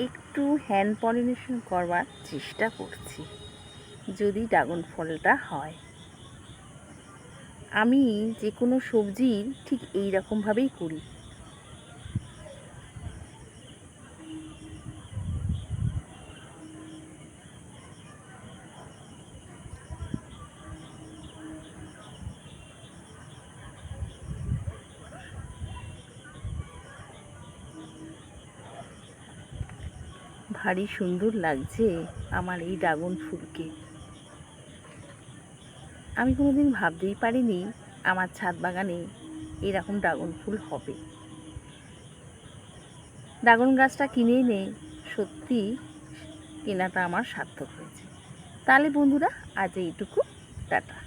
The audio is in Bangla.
একটু হ্যান্ড পলিনেশন করবার চেষ্টা করছি, যদি ড্রাগন ফলটা হয়। আমি যে কোনো সবজির ঠিক এই রকমভাবেই করি। ভারী সুন্দর লাগছে আমার এই ড্রাগন ফুলকে। আমি কোনোদিন ভাবতেই পারিনি আমার ছাদ বাগানে এরকম ড্রাগন ফুল হবে। ড্রাগন গাছটা কিনে এনে সত্যি কেনাটা আমার সার্থক হয়েছে। তাহলে বন্ধুরা, আজ এইটুকু, টাটা।